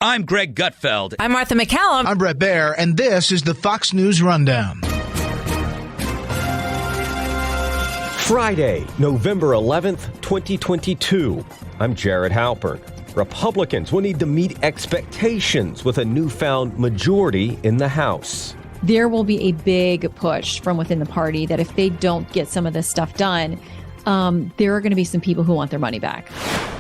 I'm Greg Gutfeld. I'm Martha McCallum. I'm Brett Baer, and this is the Fox News Rundown. Friday, November 11th, 2022. I'm Jared Halpern. Republicans will need to meet expectations with a newfound majority in the House. There will be a big push from within the party that if they don't get some of this stuff done, there are going to be some people who want their money back.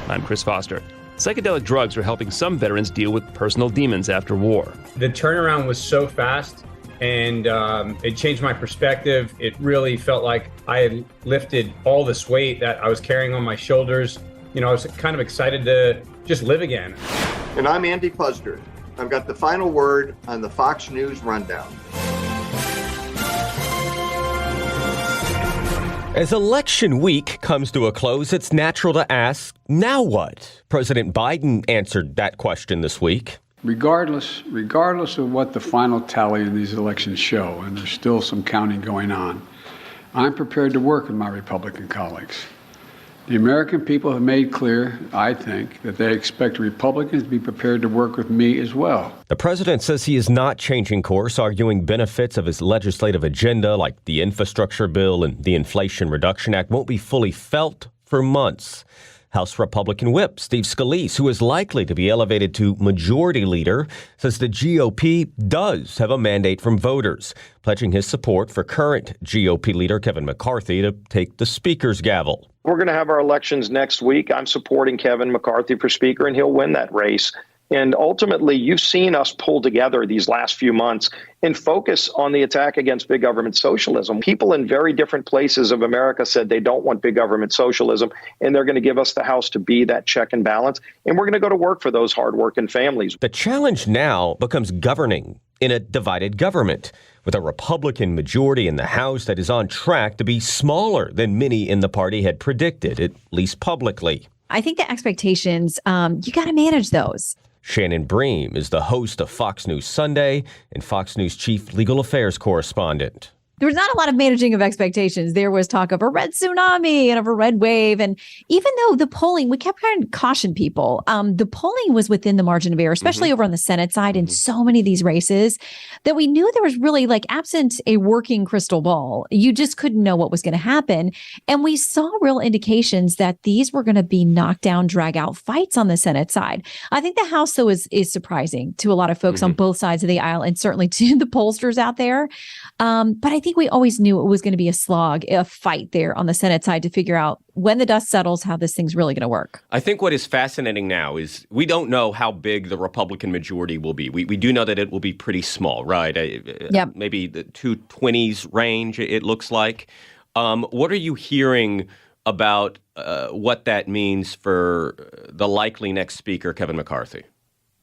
I'm Chris Foster. Psychedelic drugs are helping some veterans deal with personal demons after war. The turnaround was so fast, and it changed my perspective. It really felt like I had lifted all this weight that I was carrying on my shoulders. You know, I was kind of excited to just live again. And I'm Andy Puzder. I've got the final word on the Fox News Rundown. As election week comes to a close, it's natural to ask, now what? President Biden answered that question this week. Regardless of what the final tally in these elections show, and there's still some counting going on, I'm prepared to work with my Republican colleagues. The American people have made clear, I think, that they expect Republicans to be prepared to work with me as well. The president says he is not changing course, arguing benefits of his legislative agenda, like the infrastructure bill and the Inflation Reduction Act, won't be fully felt for months. House Republican Whip Steve Scalise, who is likely to be elevated to majority leader, says the GOP does have a mandate from voters, pledging his support for current GOP leader Kevin McCarthy to take the speaker's gavel. We're going to have our elections next week. I'm supporting Kevin McCarthy for speaker, and he'll win that race. And ultimately, you've seen us pull together these last few months and focus on the attack against big government socialism. People in very different places of America said they don't want big government socialism, and they're going to give us the House to be that check and balance. And we're going to go to work for those hardworking families. The challenge now becomes governing in a divided government, with a Republican majority in the House that is on track to be smaller than many in the party had predicted, at least publicly. I think the expectations, you got to manage those. Shannon Bream is the host of Fox News Sunday and Fox News chief legal affairs correspondent. There was not a lot of managing of expectations. There was talk of a red tsunami and of a red wave. And even though the polling, we kept trying to caution people, the polling was within the margin of error, especially over on the Senate side in so many of these races, that we knew there was really, like, absent a working crystal ball, you just couldn't know what was going to happen. And we saw real indications that these were going to be knockdown, drag out fights on the Senate side. I think the House, though, is surprising to a lot of folks on both sides of the aisle, and certainly to the pollsters out there. But I think we always knew it was going to be a slog, a fight there on the Senate side to figure out when the dust settles how this thing's really going to work. I think what is fascinating now is we don't know how big the Republican majority will be. We do know that it will be pretty small, right? Yep. Maybe the 220s range, it looks like. What are you hearing about what that means for the likely next speaker, Kevin McCarthy?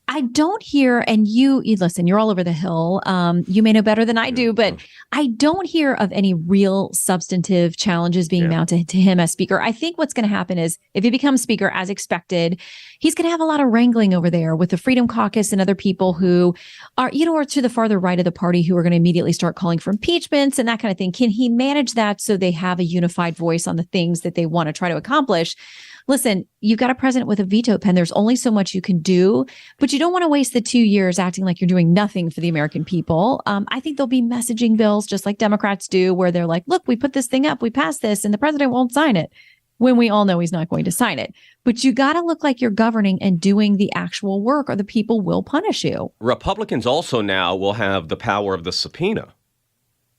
I don't hear, and you listen, you're all over the Hill. You may know better than I do, but I don't hear of any real substantive challenges being mounted to him as speaker. I think what's going to happen is if he becomes speaker as expected, he's going to have a lot of wrangling over there with the Freedom Caucus and other people who are, or to the farther right of the party who are going to immediately start calling for impeachments and that kind of thing. Can he manage that so they have a unified voice on the things that they want to try to accomplish? Listen, you've got a president with a veto pen. There's only so much you can do, but you don't want to waste the 2 years acting like you're doing nothing for the American people. I think there'll be messaging bills just like Democrats do, where they're like, look, we put this thing up, we passed this, and the president won't sign it, when we all know he's not going to sign it. But you got to look like you're governing and doing the actual work, or the people will punish you. Republicans also now will have the power of the subpoena.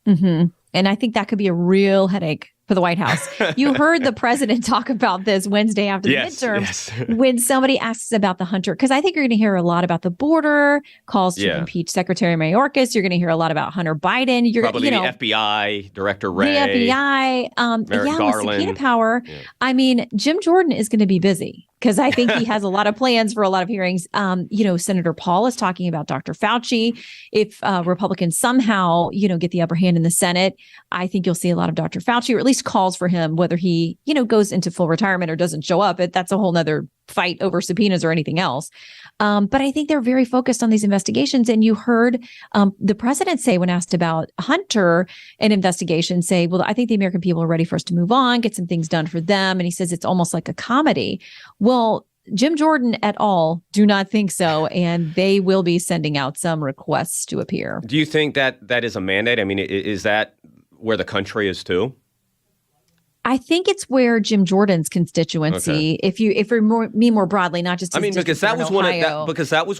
And I think that could be a real headache for the White House. You heard the president talk about this Wednesday after the midterms when somebody asks about the Hunter, because I think you're going to hear a lot about the border, calls to impeach Secretary Mayorkas. You're going to hear a lot of Hunter Biden. You're probably the FBI, Director Wray. The FBI, with subpoena power. I mean, Jim Jordan is going to be busy, because I think he has a lot of plans for a lot of hearings. Senator Paul is talking about Dr. Fauci. If Republicans somehow, get the upper hand in the Senate, I think you'll see a lot of Dr. Fauci, or at least calls for him, whether he, goes into full retirement or doesn't show up. That's a whole nother fight over subpoenas or anything else. But I think they're very focused on these investigations. And you heard the president say, when asked about Hunter and investigation, say, well, I think the American people are ready for us to move on, get some things done for them. And he says it's almost like a comedy. Well, Jim Jordan et al. Do not think so, and they will be sending out some requests to appear. Do you think that is a mandate? I mean, is that where the country is too? I think it's where Jim Jordan's constituency, if we mean more broadly, not just his because that was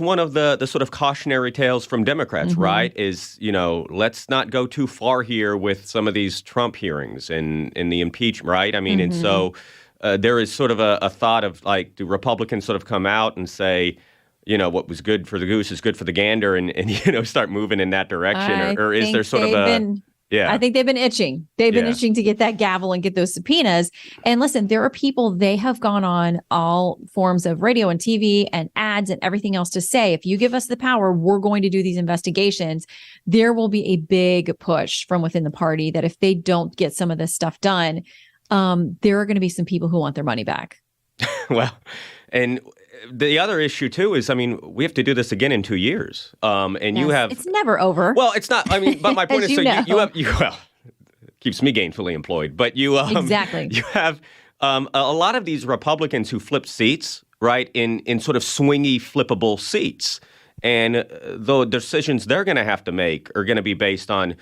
one of the sort of cautionary tales from Democrats, right? Is, let's not go too far here with some of these Trump hearings and the impeachment, right? I mean, and so there is sort of a thought of like, do Republicans sort of come out and say, what was good for the goose is good for the gander, and start moving in that direction, or is there sort of a Yeah. I think they've been itching. They've been itching to get that gavel and get those subpoenas. And listen, there are people, they have gone on all forms of radio and TV and ads and everything else to say, if you give us the power, we're going to do these investigations. There will be a big push from within the party that if they don't get some of this stuff done, there are going to be some people who want their money back. Well, and the other issue, too, is, we have to do this again in 2 years. And you have... It's never over. Well, it's not. But my point is, well, keeps me gainfully employed. But you... exactly. You have a lot of these Republicans who flip seats, right, in sort of swingy, flippable seats. And the decisions they're going to have to make are going to be based on,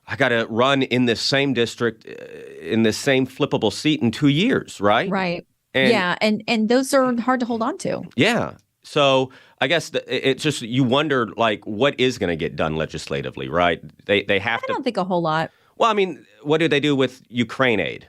I got to run in this same district, in this same flippable seat in 2 years, right? Right. And those are hard to hold on to. Yeah. So I guess it's just, you wonder, like, what is going to get done legislatively, right? They have to. I don't think a whole lot. Well, what do they do with Ukraine aid?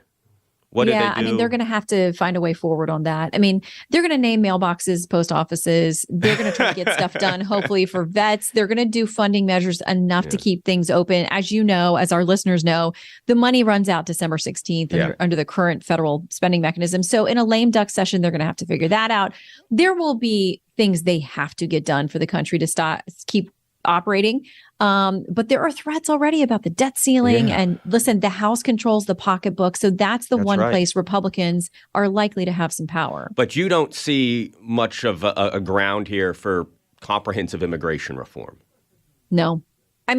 What do they do? They're going to have to find a way forward on that. They're going to name mailboxes, post offices. They're going to try to get stuff done, hopefully, for vets. They're going to do funding measures enough to keep things open. As you know, as our listeners know, the money runs out December 16th under the current federal spending mechanism. So in a lame duck session, they're going to have to figure that out. There will be things they have to get done for the country to keep operating. But there are threats already about the debt ceiling. And listen, the House controls the pocketbook. So that's one place Republicans are likely to have some power. But you don't see much of a ground here for comprehensive immigration reform. No. I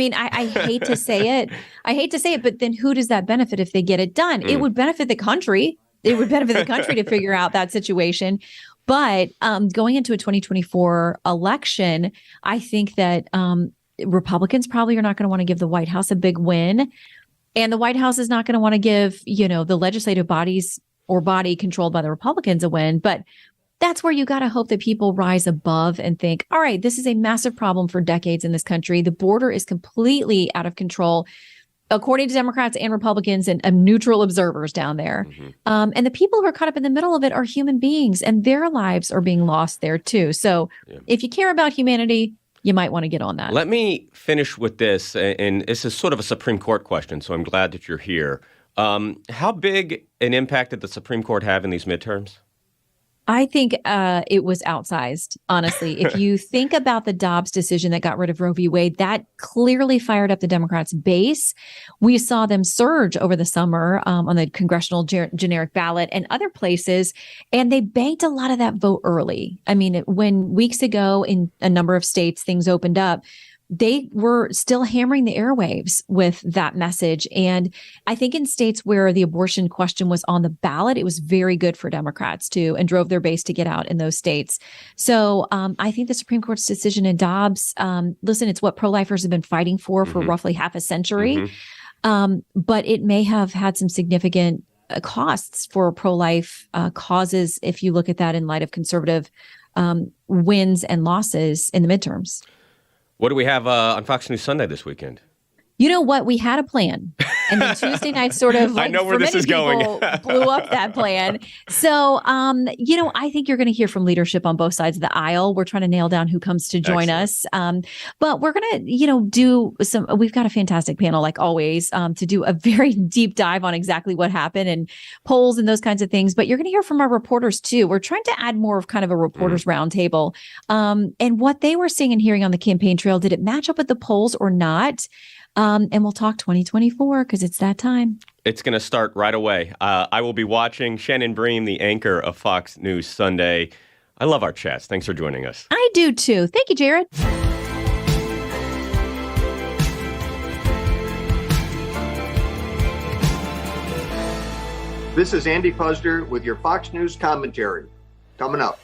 hate to say it. But then who does that benefit if they get it done? It would benefit the country. It would benefit the country to figure out that situation. But going into a 2024 election, I think that Republicans probably are not going to want to give the White House a big win. And the White House is not going to want to give, the legislative bodies or body controlled by the Republicans a win. But that's where you got to hope that people rise above and think, all right, this is a massive problem for decades in this country. The border is completely out of control, according to Democrats and Republicans and neutral observers down there. And the people who are caught up in the middle of it are human beings, and their lives are being lost there too. So if you care about humanity, you might want to get on that. Let me finish with this, and this is sort of a Supreme Court question, so I'm glad that you're here. How big an impact did the Supreme Court have in these midterms? I think it was outsized, honestly. If you think about the Dobbs decision that got rid of Roe v. Wade, that clearly fired up the Democrats' base. We saw them surge over the summer on the congressional generic ballot and other places, and they banked a lot of that vote early. When weeks ago in a number of states things opened up, they were still hammering the airwaves with that message. And I think in states where the abortion question was on the ballot, it was very good for Democrats too, and drove their base to get out in those states. So I think the Supreme Court's decision in Dobbs, listen, it's what pro-lifers have been fighting for roughly half a century. But it may have had some significant costs for pro-life causes if you look at that in light of conservative wins and losses in the midterms. What do we have on Fox News Sunday this weekend? You know what? We had a plan. And then Tuesday night sort of, I know where this is going. blew up that plan. So, I think you're going to hear from leadership on both sides of the aisle. We're trying to nail down who comes to join us. But we're going to, we've got a fantastic panel, like always, to do a very deep dive on exactly what happened and polls and those kinds of things. But you're going to hear from our reporters too. We're trying to add more of kind of a reporters roundtable. And what they were seeing and hearing on the campaign trail, did it match up with the polls or not? And we'll talk 2024 because it's that time. It's going to start right away. I will be watching. Shannon Bream, the anchor of Fox News Sunday. I love our chats. Thanks for joining us. I do too. Thank you, Jared. This is Andy Puzder with your Fox News commentary. Coming up.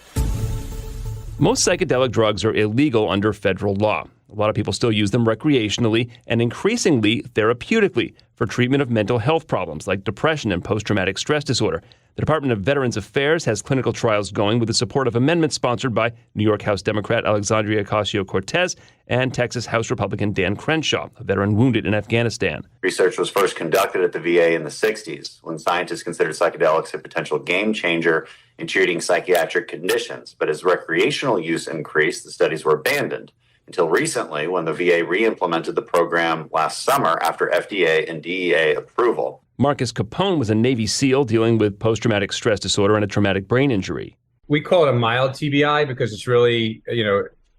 Most psychedelic drugs are illegal under federal law. A lot of people still use them recreationally and increasingly therapeutically for treatment of mental health problems like depression and post-traumatic stress disorder. The Department of Veterans Affairs has clinical trials going with the support of amendments sponsored by New York House Democrat Alexandria Ocasio-Cortez and Texas House Republican Dan Crenshaw, a veteran wounded in Afghanistan. Research was first conducted at the VA in the 60s when scientists considered psychedelics a potential game changer in treating psychiatric conditions. But as recreational use increased, the studies were abandoned until recently when the VA re-implemented the program last summer after FDA and DEA approval. Marcus Capone was a Navy SEAL dealing with post-traumatic stress disorder and a traumatic brain injury. We call it a mild TBI because it's really,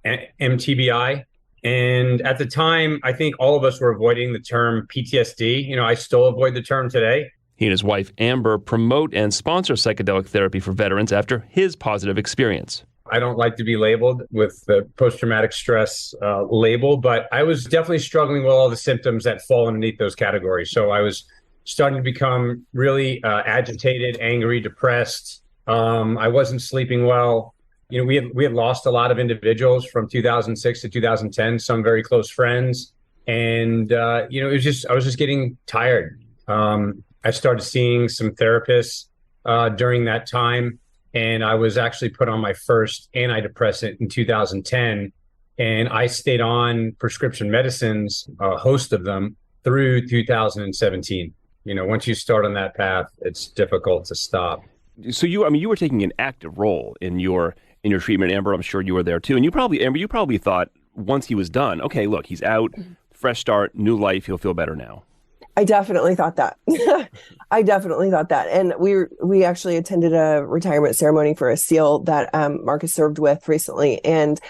MTBI. And at the time, I think all of us were avoiding the term PTSD. I still avoid the term today. He and his wife, Amber, promote and sponsor psychedelic therapy for veterans after his positive experience. I don't like to be labeled with the post-traumatic stress label, but I was definitely struggling with all the symptoms that fall underneath those categories. So I was starting to become really agitated, angry, depressed. I wasn't sleeping well. We had lost a lot of individuals from 2006 to 2010, some very close friends. And, I was just getting tired. I started seeing some therapists during that time. And I was actually put on my first antidepressant in 2010. And I stayed on prescription medicines, a host of them, through 2017. Once you start on that path, it's difficult to stop. So you were taking an active role in your treatment. Amber, I'm sure you were there too. And you probably thought once he was done, okay, look, he's out, fresh start, new life, he'll feel better now. I definitely thought that. And we actually attended a retirement ceremony for a SEAL that Marcus served with recently. And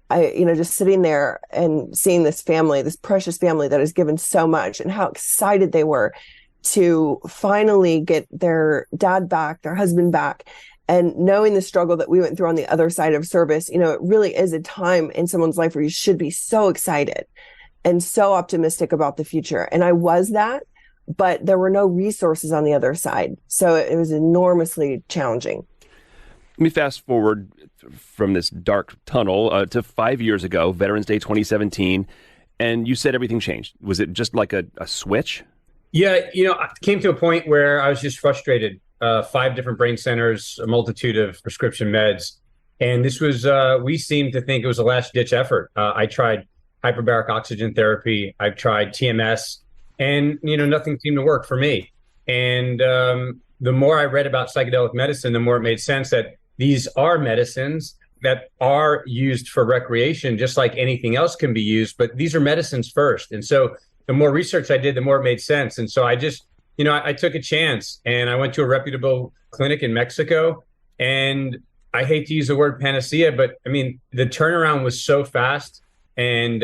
I, just sitting there and seeing this family, this precious family that has given so much, and how excited they were to finally get their dad back, their husband back, and knowing the struggle that we went through on the other side of service. It really is a time in someone's life where you should be so excited and so optimistic about the future. And I was that, but there were no resources on the other side. So it was enormously challenging. Let me fast forward from this dark tunnel to 5 years ago, Veterans Day 2017, and you said everything changed. Was it just like a switch? Yeah, I came to a point where I was just frustrated. 5 different brain centers, a multitude of prescription meds. And this was, we seemed to think it was a last-ditch effort. I tried hyperbaric oxygen therapy. I've tried TMS, and, nothing seemed to work for me. And the more I read about psychedelic medicine, the more it made sense that these are medicines that are used for recreation, just like anything else can be used, but these are medicines first. And so the more research I did, the more it made sense. And so I just, I took a chance and I went to a reputable clinic in Mexico. And I hate to use the word panacea, but the turnaround was so fast and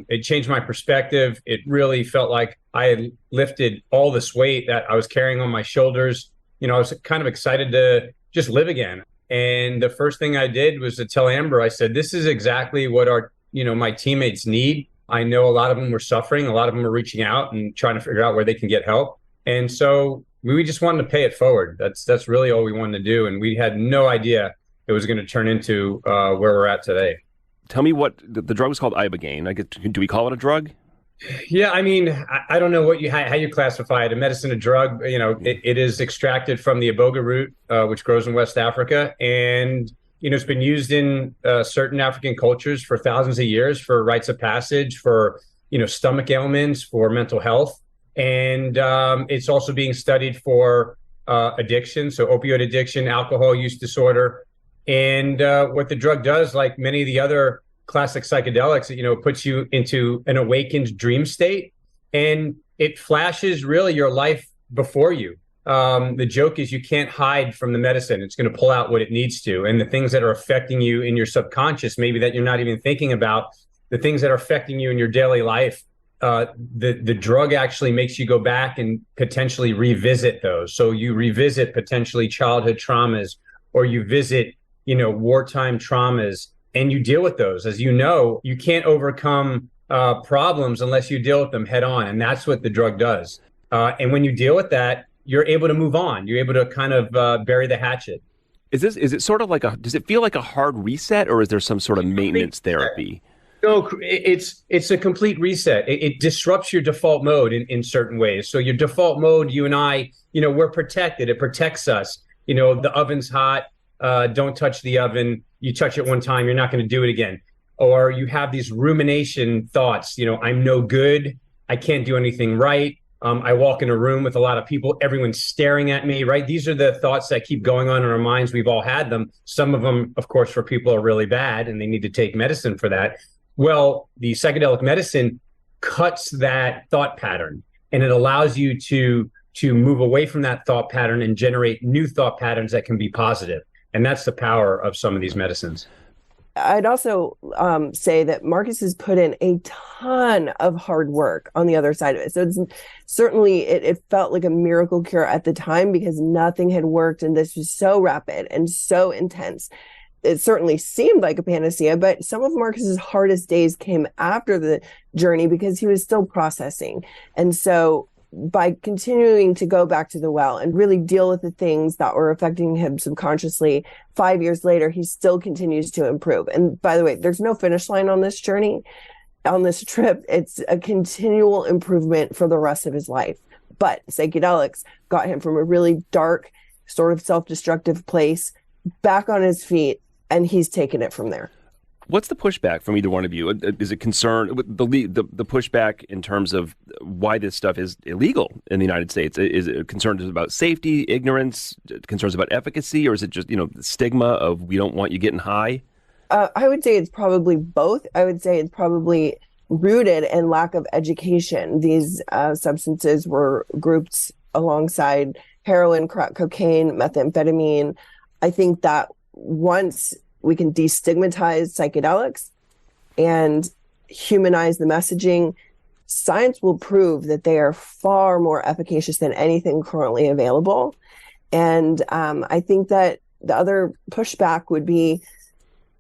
it changed my perspective. It really felt like I had lifted all this weight that I was carrying on my shoulders. I was kind of excited to just live again. And the first thing I did was to tell Amber, I said, this is exactly what my teammates need. I know a lot of them were suffering. A lot of them were reaching out and trying to figure out where they can get help. And so we just wanted to pay it forward. That's really all we wanted to do. And we had no idea it was going to turn into where we're at today. Tell me what the drug was called. Ibogaine. Do we call it a drug? Yeah, I don't know how you classify it. A medicine, a drug. It is extracted from the Iboga root, which grows in West Africa, and it's been used in certain African cultures for thousands of years for rites of passage, for stomach ailments, for mental health, and it's also being studied for addiction, so opioid addiction, alcohol use disorder, and what the drug does, like many of the other classic psychedelics, it puts you into an awakened dream state, and it flashes really your life before you. The joke is you can't hide from the medicine. It's going to pull out what it needs to. And the things that are affecting you in your subconscious, maybe that you're not even thinking about, the things that are affecting you in your daily life, the drug actually makes you go back and potentially revisit those. So you revisit potentially childhood traumas, or you visit, wartime traumas, and you deal with those. As you know, you can't overcome problems unless you deal with them head on. And that's what the drug does. And when you deal with that, you're able to move on. You're able to kind of bury the hatchet. Is it sort of like does it feel like a hard reset, or is there some sort of maintenance therapy? No, it's a complete reset. It disrupts your default mode in certain ways. So your default mode, you and I, we're protected. It protects us. The oven's hot. Don't touch the oven. You touch it one time, you're not going to do it again. Or you have these rumination thoughts. I'm no good. I can't do anything right. I walk in a room with a lot of people. Everyone's staring at me, right? These are the thoughts that keep going on in our minds. We've all had them. Some of them, of course, for people are really bad and they need to take medicine for that. Well, the psychedelic medicine cuts that thought pattern, and it allows you to move away from that thought pattern and generate new thought patterns that can be positive. And that's the power of some of these medicines. I'd also say that Marcus has put in a ton of hard work on the other side of it. So certainly it felt like a miracle cure at the time because nothing had worked. And this was so rapid and so intense. It certainly seemed like a panacea, but some of Marcus's hardest days came after the journey because he was still processing. And so by continuing to go back to the well and really deal with the things that were affecting him subconsciously, 5 years later, he still continues to improve. And by the way, there's no finish line on this journey, on this trip. It's a continual improvement for the rest of his life. But psychedelics got him from a really dark, sort of self-destructive place back on his feet, and he's taken it from there. What's the pushback from either one of you? Is it concern the pushback in terms of why this stuff is illegal in the United States? Is it concerns about safety, ignorance, concerns about efficacy, or is it just the stigma of we don't want you getting high? I would say it's probably both. I would say it's probably rooted in lack of education. These substances were grouped alongside heroin, crack cocaine, methamphetamine. I think that once we can destigmatize psychedelics and humanize the messaging, science will prove that they are far more efficacious than anything currently available. And I think that the other pushback would be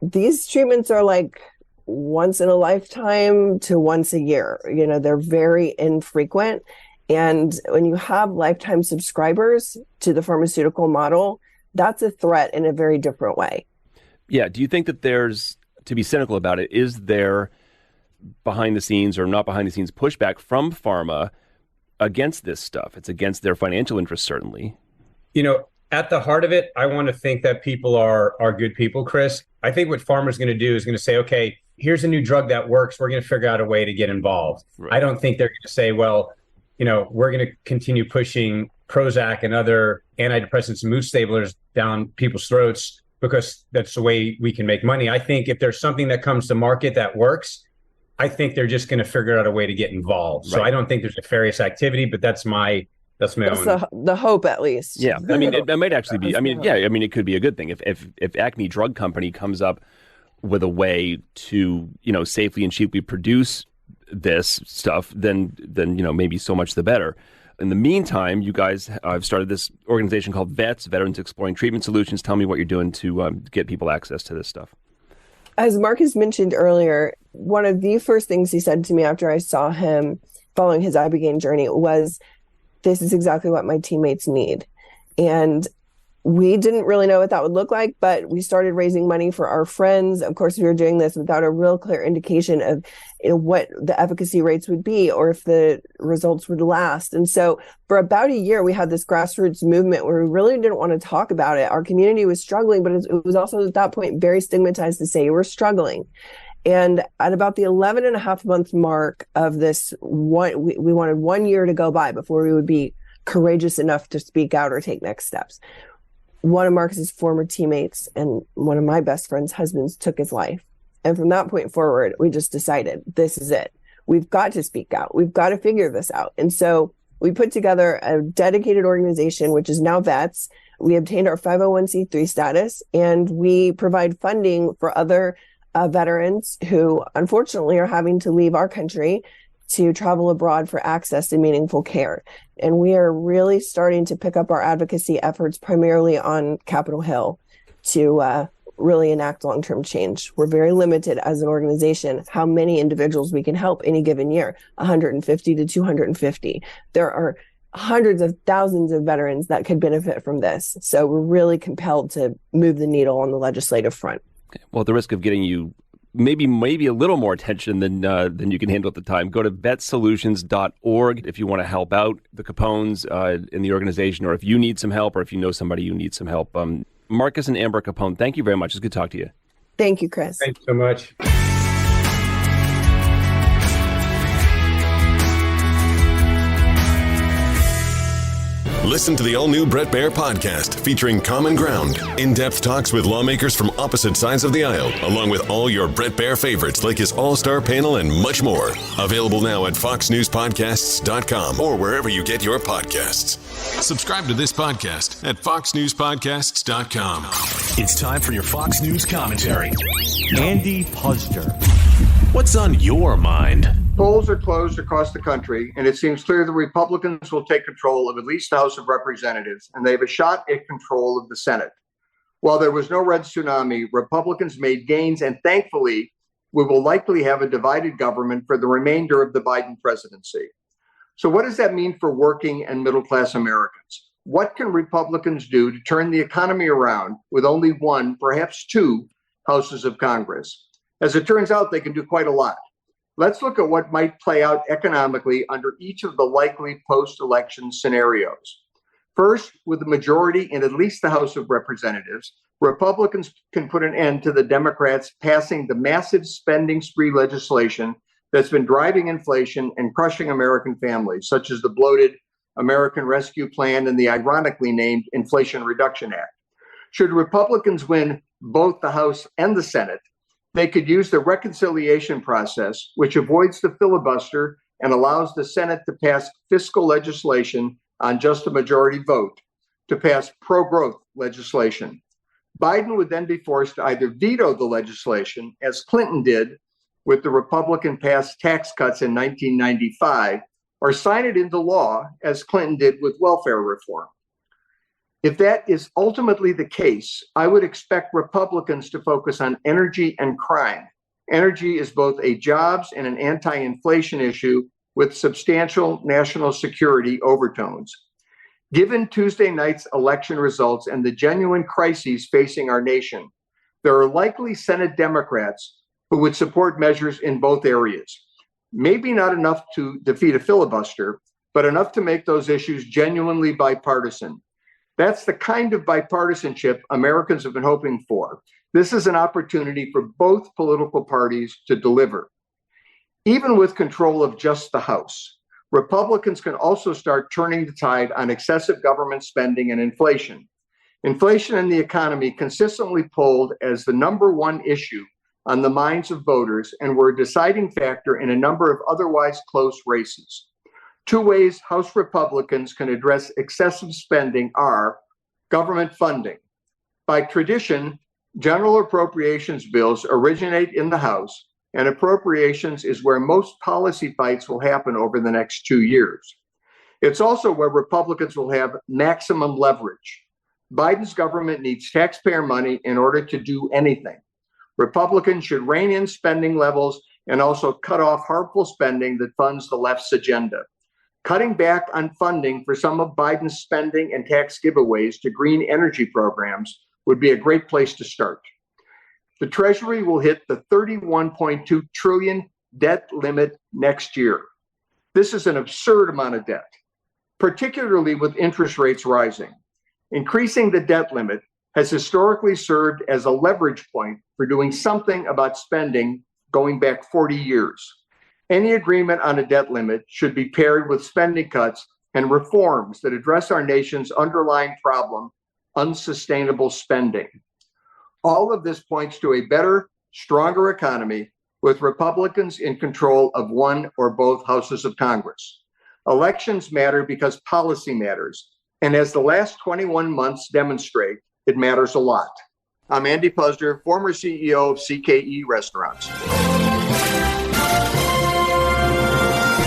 these treatments are like once in a lifetime to once a year. They're very infrequent. And when you have lifetime subscribers to the pharmaceutical model, that's a threat in a very different way. Yeah. Do you think that there's, to be cynical about it, is there behind the scenes or not behind the scenes pushback from pharma against this stuff? It's against their financial interests, certainly. At the heart of it, I want to think that people are good people, Chris. I think what pharma's going to do is going to say, okay, here's a new drug that works. We're going to figure out a way to get involved. Right. I don't think they're going to say, well, we're going to continue pushing Prozac and other antidepressants and mood stabilizers down people's throats because that's the way we can make money. I think if there's something that comes to market that works, I think they're just going to figure out a way to get involved. Right. So I don't think there's nefarious activity, but that's my own. The hope, at least. Yeah, I mean, it might actually be. I mean, it could be a good thing if Acme Drug Company comes up with a way to safely and cheaply produce this stuff, then maybe so much the better. In the meantime, you guys have started this organization called VETS, Veterans Exploring Treatment Solutions. Tell me what you're doing to get people access to this stuff. As Marcus mentioned earlier, one of the first things he said to me after I saw him following his Ibogaine journey was, this is exactly what my teammates need. And we didn't really know what that would look like, but we started raising money for our friends. Of course, we were doing this without a real clear indication of what the efficacy rates would be or if the results would last. And so for about a year, we had this grassroots movement where we really didn't want to talk about it. Our community was struggling, but it was also at that point very stigmatized to say we're struggling. And at about the 11 and a half month mark of this, we wanted 1 year to go by before we would be courageous enough to speak out or take next steps. One of Marcus's former teammates and one of my best friend's husbands took his life. And from that point forward, we just decided this is it. We've got to speak out. We've got to figure this out. And so we put together a dedicated organization, which is now VETS. We obtained our 501c3 status, and we provide funding for other veterans who unfortunately are having to leave our country to travel abroad for access to meaningful care. And we are really starting to pick up our advocacy efforts primarily on Capitol Hill to really enact long-term change. We're very limited as an organization how many individuals we can help any given year, 150 to 250. There are hundreds of thousands of veterans that could benefit from this. So we're really compelled to move the needle on the legislative front. Well, at the risk of getting you maybe a little more attention than you can handle at the time, go to vetsolutions.org if you want to help out the Capones in the organization, or if you need some help, or if you know somebody who needs some help. Marcus and Amber Capone, thank you very much. It's good to talk to you. Thank you, Chris. Thanks so much. Listen to the all-new Bret Baier podcast featuring Common Ground, in-depth talks with lawmakers from opposite sides of the aisle, along with all your Bret Baier favorites like his all-star panel and much more. Available now at foxnewspodcasts.com or wherever you get your podcasts. Subscribe to this podcast at foxnewspodcasts.com. It's time for your Fox News commentary. Andy Puzder. What's on your mind? Polls are closed across the country, and it seems clear the Republicans will take control of at least the House of Representatives, and they have a shot at control of the Senate. While there was no red tsunami, Republicans made gains, and thankfully, we will likely have a divided government for the remainder of the Biden presidency. So what does that mean for working and middle-class Americans? What can Republicans do to turn the economy around with only one, perhaps two, houses of Congress? As it turns out, they can do quite a lot. Let's look at what might play out economically under each of the likely post-election scenarios. First, with the majority in at least the House of Representatives, Republicans can put an end to the Democrats passing the massive spending spree legislation that's been driving inflation and crushing American families, such as the bloated American Rescue Plan and the ironically named Inflation Reduction Act. Should Republicans win both the House and the Senate, they could use the reconciliation process, which avoids the filibuster and allows the Senate to pass fiscal legislation on just a majority vote, to pass pro-growth legislation. Biden would then be forced to either veto the legislation, as Clinton did with the Republican-passed tax cuts in 1995, or sign it into law, as Clinton did with welfare reform. If that is ultimately the case, I would expect Republicans to focus on energy and crime. Energy is both a jobs and an anti-inflation issue with substantial national security overtones. Given Tuesday night's election results and the genuine crises facing our nation, there are likely Senate Democrats who would support measures in both areas. Maybe not enough to defeat a filibuster, but enough to make those issues genuinely bipartisan. That's the kind of bipartisanship Americans have been hoping for. This is an opportunity for both political parties to deliver. Even with control of just the House, Republicans can also start turning the tide on excessive government spending and inflation. Inflation in the economy consistently polled as the number one issue on the minds of voters and were a deciding factor in a number of otherwise close races. Two ways House Republicans can address excessive spending are government funding. By tradition, general appropriations bills originate in the House, and appropriations is where most policy fights will happen over the next 2 years. It's also where Republicans will have maximum leverage. Biden's government needs taxpayer money in order to do anything. Republicans should rein in spending levels and also cut off harmful spending that funds the left's agenda. Cutting back on funding for some of Biden's spending and tax giveaways to green energy programs would be a great place to start. The Treasury will hit the $31.2 trillion debt limit next year. This is an absurd amount of debt, particularly with interest rates rising. Increasing the debt limit has historically served as a leverage point for doing something about spending going back 40 years. Any agreement on a debt limit should be paired with spending cuts and reforms that address our nation's underlying problem, unsustainable spending. All of this points to a better, stronger economy with Republicans in control of one or both houses of Congress. Elections matter because policy matters. And as the last 21 months demonstrate, it matters a lot. I'm Andy Puzder, former CEO of CKE Restaurants.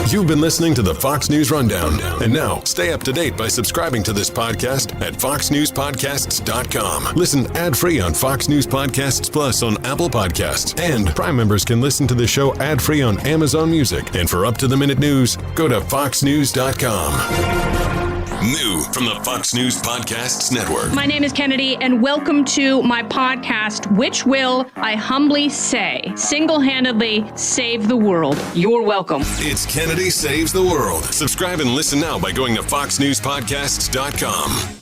You've been listening to the Fox News Rundown. And now, stay up to date by subscribing to this podcast at foxnewspodcasts.com. Listen ad-free on Fox News Podcasts Plus on Apple Podcasts. And Prime members can listen to the show ad-free on Amazon Music. And for up-to-the-minute news, go to foxnews.com. New from the Fox News Podcasts Network. My name is Kennedy, and welcome to my podcast, which will, I humbly say, single-handedly save the world. You're welcome. It's Kennedy Saves the World. Subscribe and listen now by going to foxnewspodcasts.com.